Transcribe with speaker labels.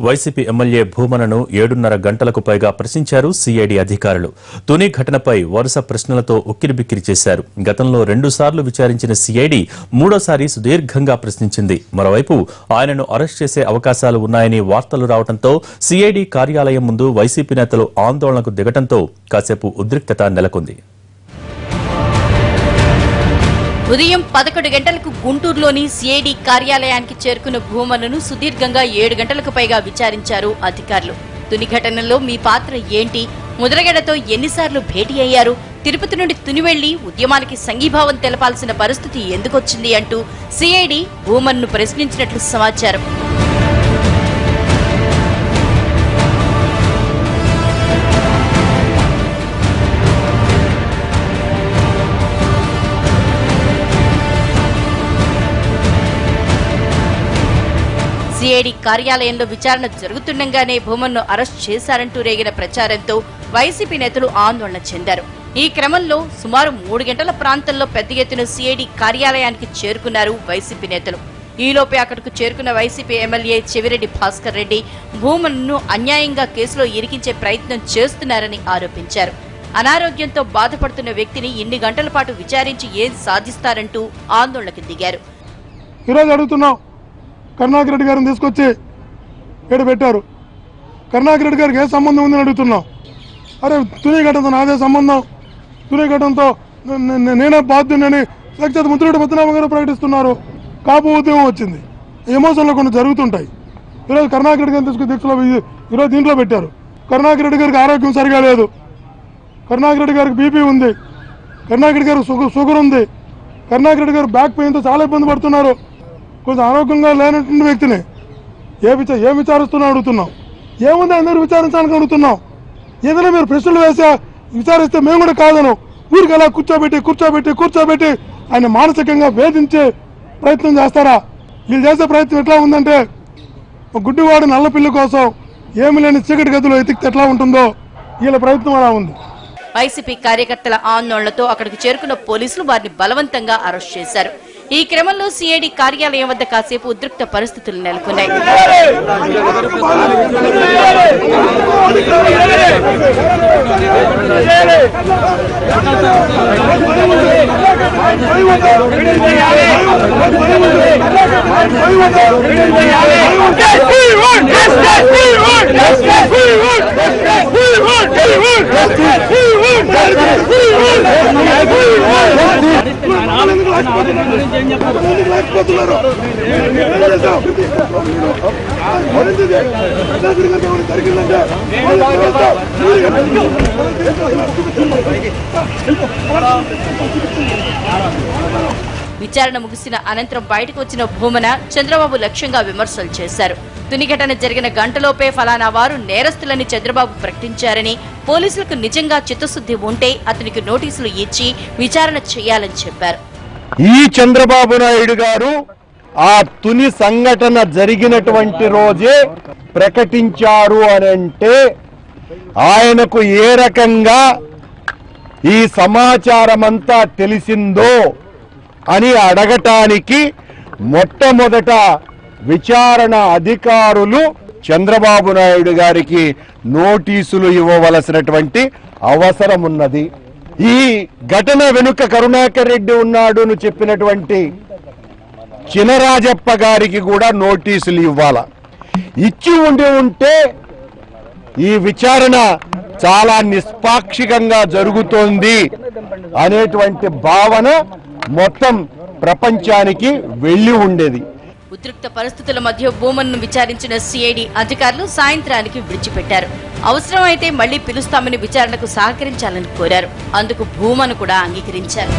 Speaker 1: YCP MLA భూమనను 7:30 గంటలకు పైగా ప్రశ్నించారు సిఐడి అధికారులు. తుని ఘటనపై వరుస ప్రశ్నలతో ఉక్కిరిబిక్కిరి చేశారు. గతంలో 2 సార్లు విచారించిన సిఐడి మూడోసారి సుదీర్ఘంగా ప్రశ్నించింది. మరోవైపు ఆయనను అరెస్ట్ చేసే అవకాశాలు ఉన్నాయని వార్తలు రావడంతో సిఐడి కార్యాలయం ముందు వైసీపీ నేతలు ఆందోళనకు దిగటంతో కాసేపు ఉద్రిక్తత నెలకొంది.
Speaker 2: ఉదయం 11 గంటలకు గుంటూరులోని సిఐడి కార్యాలయానికి చేరుకున్న భూమనను సుదీర్ఘంగా 7 గంటలకు పైగా విచారించారు అధికారులు. తుని ఘటనలో మీ పాత్ర ఏంటి, ముద్రగడతో ఎన్నిసార్లు భేటీ అయ్యారు, తిరుపతి నుండి తుని వెళ్లి ఉద్యమానికి సంఘీభావం తెలపాల్సిన పరిస్థితి ఎందుకొచ్చింది అంటూ సిఐడి భూమన్ను ప్రశ్నించినట్లు సమాచారం. సిఐడి కార్యాలయంలో విచారణ జరుగుతుండగానే భూమన్ను అరెస్ట్ చేశారంటూ రేగిన ప్రచారంతో వైసీపీ నేతలు ఆందోళన చెందారు. ఈ క్రమంలో సుమారు 3 గంటల ప్రాంతంలో పెద్ద ఎత్తున సిఐడి కార్యాలయానికి చేరుకున్నారు వైసీపీ నేతలు. ఈలోపే అక్కడకు చేరుకున్న వైసీపీ ఎమ్మెల్యే చెవిరెడ్డి భాస్కర్ రెడ్డి భూమన్ను అన్యాయంగా కేసులో ఇరికించే ప్రయత్నం చేస్తున్నారని ఆరోపించారు. అనారోగ్యంతో బాధపడుతున్న వ్యక్తిని ఇన్ని గంటల పాటు విచారించి ఏం సాధిస్తారంటూ ఆందోళనకు దిగారు.
Speaker 3: కరుణాకర్ రెడ్డి గారిని తీసుకొచ్చి ఇక్కడ పెట్టారు. కరుణాకర్ రెడ్డి గారికి ఏ సంబంధం ఉందని అడుగుతున్నాం. అరే తుని ఘటనతో నాదే సంబంధం, తుని ఘటనతో నేనే బాధ్యునని సాక్షాత్ ముద్రగడ పద్మనాభం గారు ప్రకటిస్తున్నారు. కాపు ఉద్యమం వచ్చింది, ఎమోషన్లో కొన్ని జరుగుతుంటాయి. ఈరోజు కరుణాకర్ రెడ్డి గారిని తీసుకుని దీక్షలో ఈరోజు దీంట్లో పెట్టారు. కరుణాకర్ రెడ్డి గారికి ఆరోగ్యం సరిగా లేదు, కరుణాకర్ రెడ్డి గారికి బీపీ ఉంది, కరుణాకర్ రెడ్డి గారికి షుగర్ ఉంది, కరుణాకర్ రెడ్డి గారు బ్యాక్ పెయిన్తో చాలా ఇబ్బంది పడుతున్నారు. కొంచెం ఆరోగ్యంగా లేనటువంటి వ్యక్తిని ఏం విచారిస్తున్నా అడుగుతున్నాం. ఏముంది అందరూ విచారించాలని అడుగుతున్నాం. ఏదైనా మీరు ప్రశ్నలు విచారిస్తే మేము కూడా కాదను. ఊరికి అలా కూర్చోబెట్టి ఆయన మానసికంగా వేధించే ప్రయత్నం చేస్తారా? వీళ్ళు చేసే ప్రయత్నం ఎట్లా ఉందంటే గుడ్డివాడు నల్ల పిల్లి కోసం ఏమి లేని చీకటి గదిలో ఎతికితే ఎట్లా ఉంటుందో వీళ్ళ ప్రయత్నం అలా ఉంది.
Speaker 2: వైసీపీ కార్యకర్తల ఆందోళనతో అక్కడికి చేరుకున్న పోలీసులు వారిని బలవంతంగా అరెస్ట్ చేశారు. ఈ క్రమంలో సిఐడి కార్యాలయం వద్ద కాసేపు ఉద్రిక్త పరిస్థితులు నెలకొన్నాయి. విచారణ ముగిసిన అనంతరం బయటకు వచ్చిన భూమన చంద్రబాబు లక్ష్యంగా విమర్శలు చేశారు. తుని ఘటన జరిగిన గంటలోపే ఫలానా వారు నేరస్తులని చంద్రబాబు ప్రకటించారని, పోలీసులకు నిజంగా చిత్తశుద్ధి ఉంటే అతనికి నోటీసులు ఇచ్చి విచారణ చేయాలని చెప్పారు.
Speaker 4: ఈ చంద్రబాబు నాయుడు గారు ఆ తుని సంఘటన జరిగినటువంటి రోజే ప్రకటించారు అనంటే ఆయనకు ఏ రకంగా ఈ సమాచారం అంతా తెలిసిందో అని అడగటానికి మొట్టమొదట విచారణ అధికారులు చంద్రబాబు నాయుడు గారికి నోటీసులు ఇవ్వవలసినటువంటి అవసరం ఉన్నది. ఈ ఘటన వెనుక కరుణాకర్ రెడ్డి ఉన్నాడు అని చెప్పినటువంటి చినరాజప్ప గారికి కూడా నోటీసులు ఇవ్వాల. ఇచ్చి ఉంటే ఈ విచారణ చాలా నిష్పాక్షికంగా జరుగుతోంది అనేటువంటి భావన మొత్తం ప్రపంచానికి వెళ్లి ఉండేది.
Speaker 2: ఉద్రిక్త పరిస్థితుల మధ్య భూమన్ను విచారించిన సిఐడి అధికారులు సాయంత్రానికి విడిచిపెట్టారు. అవసరమైతే మళ్లీ పిలుస్తామని విచారణకు సహకరించాలని కోరారు. అందుకు భూమన్ కూడా అంగీకరించారు.